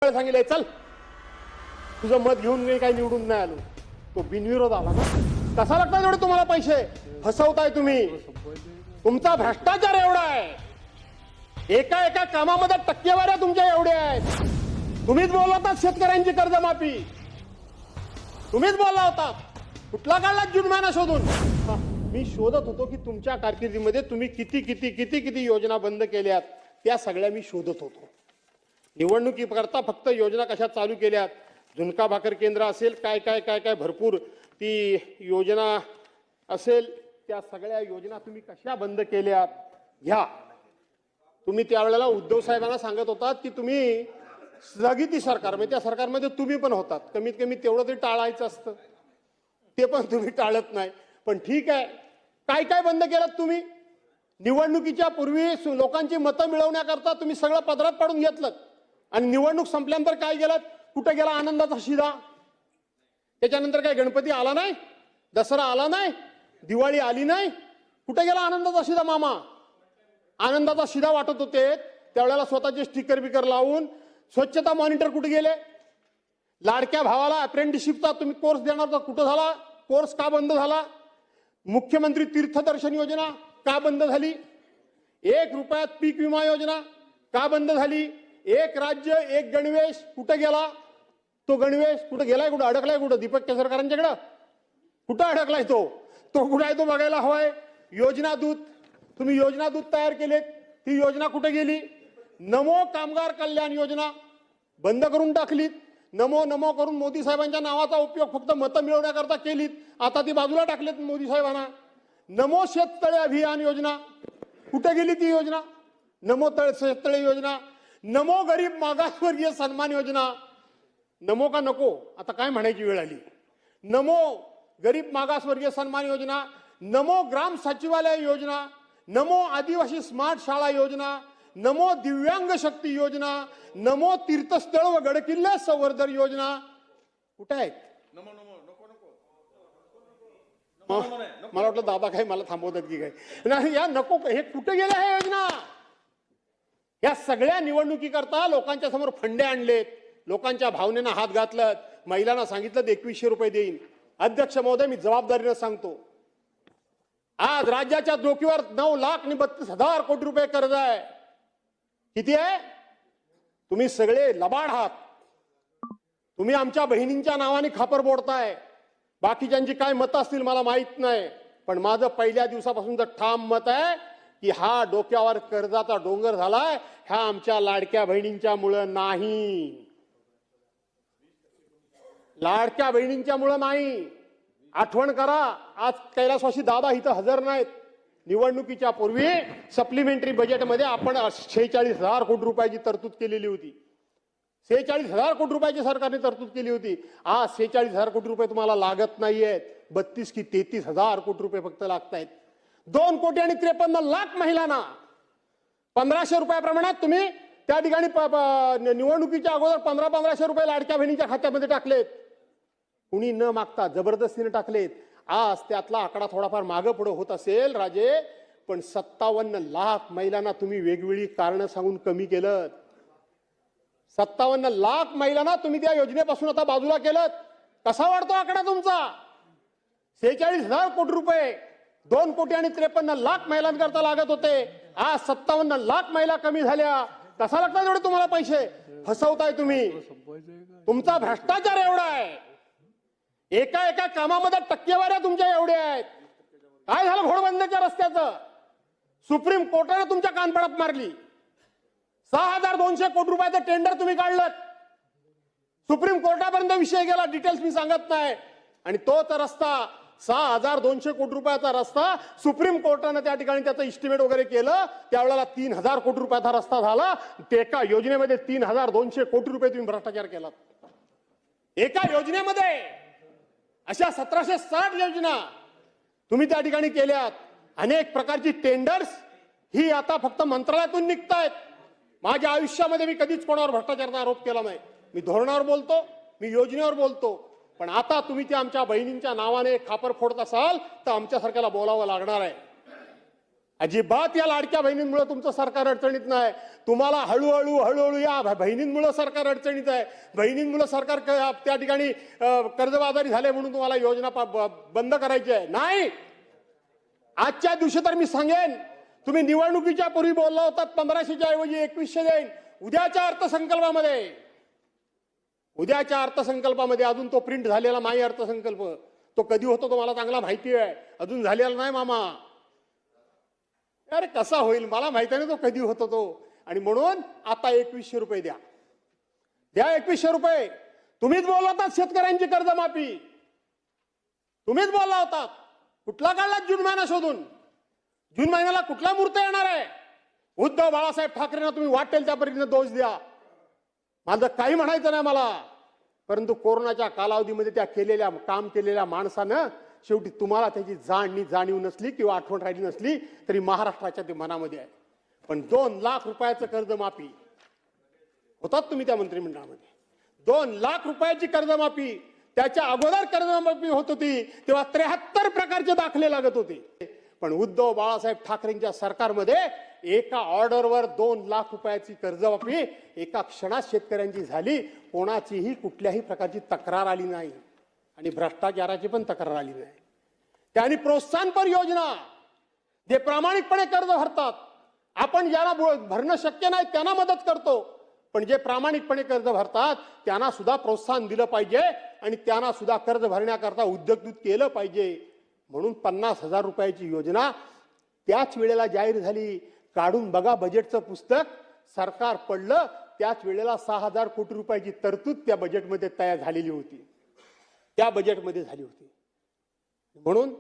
सरळ सांगितलंय चल तुझं मत घेऊन मी काही निवडून नाही आलो, तो बिनविरोध आला ना. कसा लागता एवढे तुम्हाला पैसे फसवताय तुम्ही. तुमचा भ्रष्टाचार एवढा आहे, एका एका कामामध्ये टक्केवाऱ्या तुमच्या एवढ्या आहेत. तुम्हीच बोलला होता शेतकऱ्यांची कर्जमाफी, तुम्हीच बोलला होता. कुठला काढला जुर्माना शोधून. मी शोधत होतो की तुमच्या कारकिर्दीमध्ये तुम्ही किती किती किती किती योजना बंद केल्यात, त्या सगळ्या मी शोधत होतो. निवडणुकीकरता फक्त योजना कशा चालू केल्यात, झुणका भाकर केंद्र असेल, काय काय काय काय भरपूर ती योजना असेल, त्या सगळ्या योजना तुम्ही कशा बंद केल्यात घ्या. तुम्ही त्यावेळेला उद्धव साहेबांना सांगत होतात की तुम्ही स्थगिती सरकार, म्हणजे त्या सरकारमध्ये तुम्ही पण होतात, कमीत कमी तेवढं तरी टाळायचं असतं, ते पण तुम्ही टाळत नाही. पण ठीक आहे, काय काय बंद केलं तुम्ही. निवडणुकीच्या पूर्वी लोकांची मतं मिळवण्याकरता तुम्ही सगळं पदरात पाडून घेतलं आणि निवडणूक संपल्यानंतर काय केलं, कुठे गेला आनंदाचा शिदा. त्याच्यानंतर काय गणपती आला नाही, दसरा आला नाही, दिवाळी आली नाही, कुठे गेला आनंदाचा शिदा. मामा आनंदाचा शिदा वाटत होते त्यावेळेला स्वतःचे स्टिकर बिकर लावून. स्वच्छता मॉनिटर कुठे गेले. लाडक्या भावाला अप्रेंटिसशिपचा तुम्ही कोर्स देणार होता, कुठं झाला कोर्स, का बंद झाला. मुख्यमंत्री तीर्थदर्शन योजना का बंद झाली. 1 रुपयात पीक विमा योजना का बंद झाली. एक राज्य एक गणवेश कुठे गेला. तो गणवेश कुठे गेलाय, कुठं अडकलाय, कुठं दीपक केसरकरांच्याकडं कुठं अडकलाय तो कुठे आहे, तो बघायला हवाय. योजना दूत, तुम्ही योजना दूत तयार केलेत, ती योजना कुठे गेली. नमो कामगार कल्याण योजना बंद करून टाकलीत. नमो नमो करून मोदी साहेबांच्या नावाचा उपयोग फक्त मतं मिळवण्याकरता केलीत, आता ती बाजूला टाकलीत मोदी साहेबांना. नमो शेततळे अभियान योजना कुठे गेली ती योजना. नमो शेततळे योजना, नमो गरीब मागासवर्गीय सन्मान योजना. नमो का नको आता काय म्हणायची वेळ आली. नमो गरीब मागासवर्गीय सन्मान योजना, नमो ग्राम सचिवालय योजना, नमो आदिवासी स्मार्ट शाळा योजना, नमो दिव्यांग शक्ती योजना, नमो तीर्थस्थळ व गडकिल्ले संवर्धन योजना. कुठे आहेत. मला वाटलं दादा काय मला थांबवतात की काय. नाही या नको, हे कुठे गेल्या ह्या योजना. या सगळ्या निवडणुकीकरता लोकांच्या समोर फंडे आणलेत, लोकांच्या भावनेनं हात घातलं. महिलांना सांगितलं 2100 रुपये देईन. अध्यक्ष महोदय मी जबाबदारीनं सांगतो, आज राज्याच्या डोक्यावर 9,32,000 कोटी रुपये कर्ज आहे. किती आहे. तुम्ही सगळे लबाड आहात. तुम्ही आमच्या बहिणींच्या नावाने खापर बोडताय. बाकीच्यांची काय मतं असतील मला माहित नाही, पण माझं पहिल्या दिवसापासूनचं ठाम मत आहे की हा डोक्यावर कर्जाचा डोंगर झालाय, ह्या आमच्या लाडक्या बहिणींच्या मुळे नाही. लाडक्या बहिणींच्या मुळे नाही. आठवण करा, आज कैलासवासी दादा इथं हजर नाहीत. निवडणुकीच्या पूर्वी सप्लिमेंटरी बजेटमध्ये आपण 46,000 कोटी रुपयाची तरतूद केलेली होती. 46,000 कोटी रुपयाची सरकारने तरतूद केली होती. आज 46,000 कोटी रुपये तुम्हाला लागत नाहीयेत, 32 की 33,000 कोटी रुपये फक्त लागत आहेत. 2,53,00,000 महिलांना 1,500 रुपयाप्रमाणात तुम्ही त्या ठिकाणी निवडणुकीच्या अगोदर 1500 रुपये लाडक्या बहिणीच्या खात्यामध्ये टाकलेत. कुणी न मागता जबरदस्तीने टाकलेत. आज त्यातला आकडा थोडाफार मागं पुढे होत असेल राजे, पण 57 लाख महिलांना तुम्ही वेगवेगळी कारणं सांगून कमी केलं. 57 लाख महिलांना तुम्ही त्या योजनेपासून आता बाजूला केलं. कसा वाढतो आकडा तुमचा. 46,000 कोटी रुपये 2,53,00,000 महिलांकरता लागत होते, आज 57 लाख महिला कमी झाल्या. कसा लागतात एवढे तुम्हाला पैसे. फसवताय तुम्ही. तुमचा भ्रष्टाचार एवढा आहे, एका एका कामामध्ये टक्केवाऱ्या तुमच्या एवढ्या आहेत. काय झालं घोडबंदरच्या रस्त्याचं. सुप्रीम कोर्टाने तुमच्या कानपडात मारली. 6,200 कोटी रुपयाचं टेंडर तुम्ही काढलं. सुप्रीम कोर्टापर्यंत विषय गेला, डिटेल्स मी सांगत नाही. आणि तोच रस्ता 6,200 कोटी रुपयाचा रस्ता सुप्रीम कोर्टाने त्या ठिकाणी त्याचं इस्टिमेट वगैरे केलं. त्यावेळेला 3,000 कोटी रुपयाचा रस्ता झाला. एका योजनेमध्ये 3,200 कोटी रुपये तुम्ही भ्रष्टाचार केला. एका योजनेमध्ये अशा 1760 योजना तुम्ही त्या ठिकाणी केल्यात. अनेक प्रकारची टेंडर्स ही आता फक्त मंत्रालयातून निघतायत. माझ्या आयुष्यामध्ये मी कधीच कोणावर भ्रष्टाचाराचा आरोप केला नाही. मी धोरणावर बोलतो, मी योजनेवर बोलतो. पण आता तुम्ही ते आमच्या बहिणींच्या नावाने खापर फोडत असाल तर आमच्यासारख्याला बोलावं लागणार आहे. अजिबात या लाडक्या बहिणींमुळे तुमचं सरकार अडचणीत नाही. तुम्हाला हळूहळू या बहिणींमुळे सरकार अडचणीत आहे. बहिणींमुळे सरकार त्या ठिकाणी कर्जबाजारी झाले म्हणून तुम्हाला योजना बंद करायची आहे. नाही, आजच्या दिवशी तर मी सांगेन, तुम्ही निवडणुकीच्या पूर्वी बोलला होता 1500च्या ऐवजी 2100 देईन. उद्याच्या अर्थसंकल्पामध्ये अजून तो प्रिंट झालेला नाही. अर्थसंकल्प तो कधी होतो तुम्हाला चांगला माहिती आहे. अजून झालेला नाही मामा. अरे कसा होईल मला माहिती नाही तो कधी होतो तो. आणि म्हणून आता 2100 रुपये द्या. 2100 रुपये. तुम्हीच बोलला होता शेतकऱ्यांची कर्जमाफी. तुम्हीच बोलला होता. कुठला काढला जून महिना शोधून? जून महिन्याला कुठला मुहूर्त येणार आहे? उद्धव बाळासाहेब ठाकरेंना तुम्ही वाटेल त्या परीने दोष द्या. माझं काही म्हणायचं नाही मला. परंतु कोरोनाच्या कालावधीमध्ये त्या काम केलेल्या माणसानं शेवटी तुम्हाला त्याची जाणीव नसली किंवा आठवण राहिली नसली तरी महाराष्ट्राच्या ते मनामध्ये आहे. पण 2 लाख रुपयाचं कर्जमाफी होतात तुम्ही त्या मंत्रिमंडळामध्ये. 2 लाख रुपयाची कर्जमाफी. त्याच्या अगोदर कर्जमाफी होत होती तेव्हा 73 प्रकारचे दाखले लागत होते. पण उद्धव बाळासाहेब ठाकरेंच्या सरकारमध्ये एका ऑर्डरवर 2 लाख रुपयाची कर्जमाफी एका क्षणात शेतकऱ्यांची झाली. कोणाचीही कुठल्याही प्रकारची तक्रार आली नाही आणि भ्रष्टाचाराची पण तक्रार आली नाही. त्यांनी प्रोत्साहनपर योजना, जे प्रामाणिकपणे कर्ज भरतात, आपण ज्यांना भरणं शक्य नाही त्यांना मदत करतो, पण जे प्रामाणिकपणे कर्ज भरतात त्यांना सुद्धा प्रोत्साहन दिलं पाहिजे आणि त्यांना सुद्धा कर्ज भरण्याकरता उद्युक्त केलं पाहिजे. म्हणून 50,000 रुपयाची योजना त्याच वेळेला जाहीर झाली. काढून बघा बजेटचं पुस्तक. सरकार पडलं त्याच वेळेला 6,000 कोटी रुपयाची तरतूद त्या बजेटमध्ये तयार झालेली होती. त्या बजेटमध्ये झाली होती. म्हणून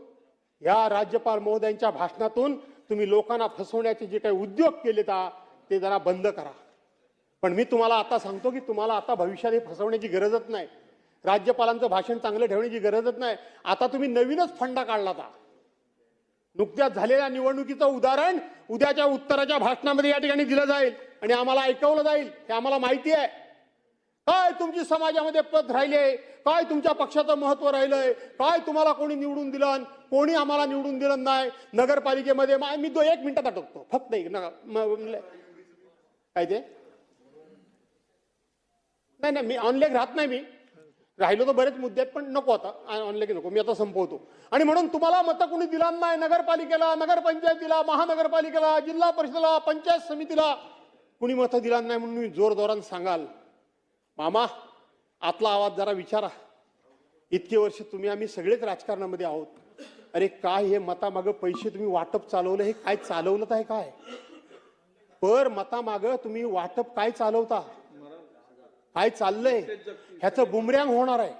या राज्यपाल महोदयांच्या भाषणातून तुम्ही लोकांना फसवण्याचे जे काही उद्योग केले ते जरा बंद करा. पण मी तुम्हाला आता सांगतो की तुम्हाला आता भविष्यात हे फसवण्याची गरजच नाही. राज्यपालांचं भाषण चांगलं ठेवण्याची गरजच नाही. आता तुम्ही नवीनच फंडा काढला होता. नुकत्याच झालेल्या निवडणुकीचं उदाहरण उद्याच्या उत्तराच्या भाषणामध्ये या ठिकाणी दिलं जाईल आणि आम्हाला ऐकवलं जाईल. हे आम्हाला माहिती आहे. काय तुमची समाजामध्ये पद राहिले, काय तुमच्या पक्षाचं महत्व राहिलंय, काय तुम्हाला कोणी निवडून दिलं, कोणी आम्हाला निवडून दिलं नाही. नगरपालिकेमध्ये मी 1 मिनिटात अटकतो फक्त काय ते नाही मी ऑनलाईन राहत नाही. मी राहिलो तर बरेच मुद्दे आहेत पण नको आता ऑनलाईन नको. मी आता संपवतो. आणि म्हणून तुम्हाला मतं कोणी दिला नाही. नगरपालिकेला, नगरपंचायतीला, महानगरपालिकेला, जिल्हा परिषदेला, पंचायत समितीला कुणी मतं दिला नाही म्हणून मी जोर जोरात सांगाल. मामा आतला आवाज जरा विचारा. इतके वर्ष तुम्ही आम्ही सगळेच राजकारणामध्ये आहोत. अरे काय हे मतामागं पैसे तुम्ही वाटप चालवलं, हे काय चालवलं आहे? काय पर मतामागं तुम्ही वाटप काय चालवता? काय चाललंय? ह्याचं बुमरँग होणार आहे.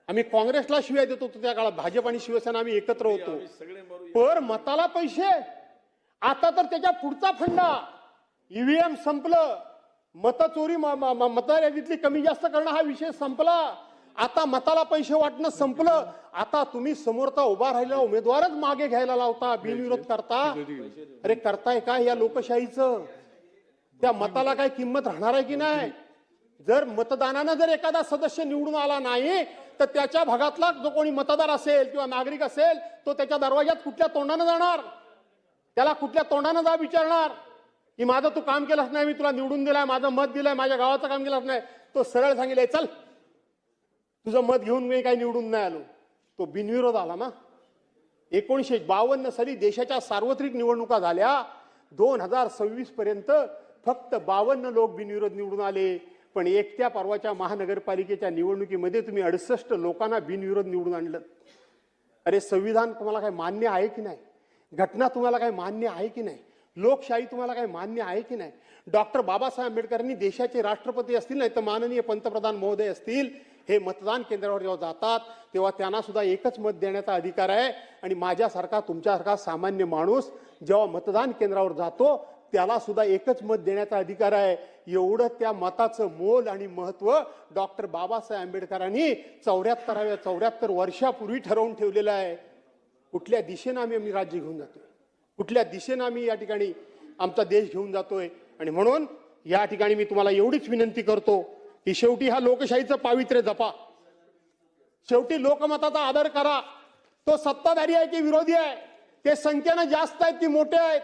आम्ही काँग्रेसला शिव्या देत होतो त्या काळात. भाजप आणि शिवसेना आम्ही एकत्र होतो. पर मताला पैसे. आता तर त्याच्या पुढचा फंडा. ईव्हीएम संपलं. मतचोरी मतदारातली कमी जास्त करणं हा विषय संपला. आता मताला पैसे वाटणं संपलं. आता तुम्ही समोरचा उभा राहिलेला उमेदवारच मागे घ्यायला लावता, बिनविरोध करता. अरे करताय काय या लोकशाहीचं? त्या मताला काय किंमत राहणार आहे की नाही? जर मतदानानं जर एखादा सदस्य निवडून आला नाही तर त्याच्या भागातला जो कोणी मतदार असेल किंवा नागरिक असेल तो त्याच्या दरवाज्यात कुठल्या तोंडानं जाणार? त्याला कुठल्या तोंडानं जा विचारणार की माझं तू काम केलंच नाही, मी तुला निवडून दिलाय, माझं मत दिलंय, माझ्या गावाचं काम केलंच नाही. तो सरळ सांगितलंय चल तुझं मत घेऊन मी काही निवडून नाही आलो. तो बिनविरोध आला ना. 1952 साली देशाच्या सार्वत्रिक निवडणुका झाल्या. 2026 पर्यंत फक्त 52 लोक बिनविरोध निवडून आले. पण एकट्या परवाच्या महानगरपालिकेच्या निवडणुकीमध्ये तुम्ही 68 लोकांना बिनविरोध निवडून आणलं. अरे संविधान तुम्हाला काय मान्य आहे की नाही? घटना तुम्हाला काय मान्य आहे की नाही? लोकशाही तुम्हाला काय मान्य आहे की नाही? डॉक्टर बाबासाहेब आंबेडकरांनी देशाचे राष्ट्रपती असतील नाही तर माननीय पंतप्रधान महोदय असतील, हे मतदान केंद्रावर जेव्हा जातात तेव्हा त्यांना सुद्धा एकच मत देण्याचा अधिकार आहे. आणि माझ्यासारखा तुमच्यासारखा सामान्य माणूस जेव्हा मतदान केंद्रावर जातो त्याला सुद्धा एकच मत देण्याचा अधिकार आहे. एवढं त्या मताचं मोल आणि महत्व डॉक्टर बाबासाहेब आंबेडकरांनी 74 वर्षापूर्वी ठरवून ठेवलेलं आहे. कुठल्या दिशेनं आम्ही राज्य घेऊन जातोय, कुठल्या दिशेनं आम्ही या ठिकाणी आमचा देश घेऊन जातोय. आणि म्हणून या ठिकाणी मी तुम्हाला एवढीच विनंती करतो की शेवटी हा लोकशाहीचं पावित्र्य जपा. शेवटी लोकमताचा आदर करा. तो सत्ताधारी आहे की विरोधी आहे ते संख्येनं जास्त आहेत की मोठे आहेत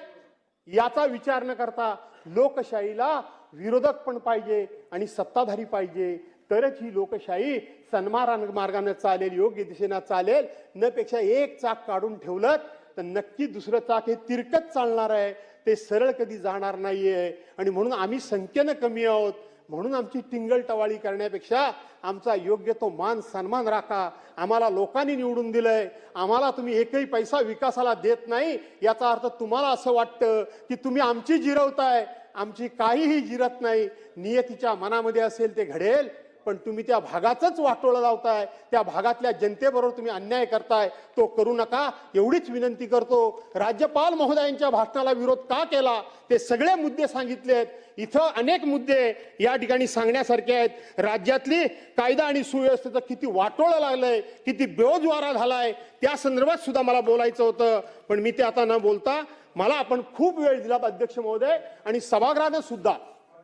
याचा विचार न करता लोकशाहीला विरोधक पण पाहिजे आणि सत्ताधारी पाहिजे, तरच ही लोकशाही सन्मान मार्गाने चालेल, योग्य दिशेने चालेल. न पेक्षा एक चाक काढून ठेवलं तर नक्की दुसरं चाक हे तिरकत चालणार आहे, ते सरळ कधी जाणार नाहीये. आणि म्हणून आम्ही संख्येनं कमी आहोत, म्हणून आमची टिंगलटवाळी करण्यापेक्षा आमचा योग्य तो मान सन्मान राखा. आम्हाला लोकांनी निवडून दिलंय, आम्हाला तुम्ही एकही पैसा विकासाला देत नाही याचा अर्थ तुम्हाला असं वाटतं की तुम्ही आमची जिरवताय. आमची काहीही जिरत नाही. नियतीच्या मनामध्ये असेल ते घडेल, पण तुम्ही त्या भागाचंच वाटोळं लावताय, त्या भागातल्या जनतेबरोबर तुम्ही अन्याय करताय. तो करू नका एवढीच विनंती करतो. राज्यपाल महोदयांच्या भाषणाला विरोध का केला ते सगळे मुद्दे सांगितलेत. इथं अनेक मुद्दे या ठिकाणी सांगण्यासारखे आहेत. राज्यातली कायदा आणि सुव्यवस्थेचं किती वाटोळं लागलंय, किती बेरोजगार झालाय, त्या संदर्भात सुद्धा मला बोलायचं होतं, पण मी ते आता न बोलता मला आपण खूप वेळ दिला अध्यक्ष महोदय, आणि सभागृहाने सुद्धा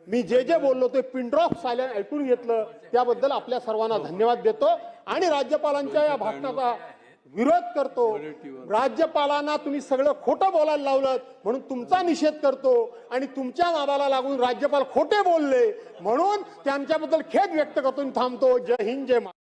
मी जे जे बोललो ते पिन ड्रॉप सायलेंट ऐकून घेतलं, त्याबद्दल आपल्या सर्वांना धन्यवाद देतो आणि राज्यपालांच्या या भाषणाचा विरोध करतो. राज्यपालांना तुम्ही सगळं खोटं बोलायला लावलं म्हणून तुमचा निषेध करतो आणि तुमच्या नादाला लागून राज्यपाल खोटे बोलले म्हणून त्यांच्याबद्दल खेद व्यक्त करतो. थांबतो. जय हिंद, जय महाराष्ट्र.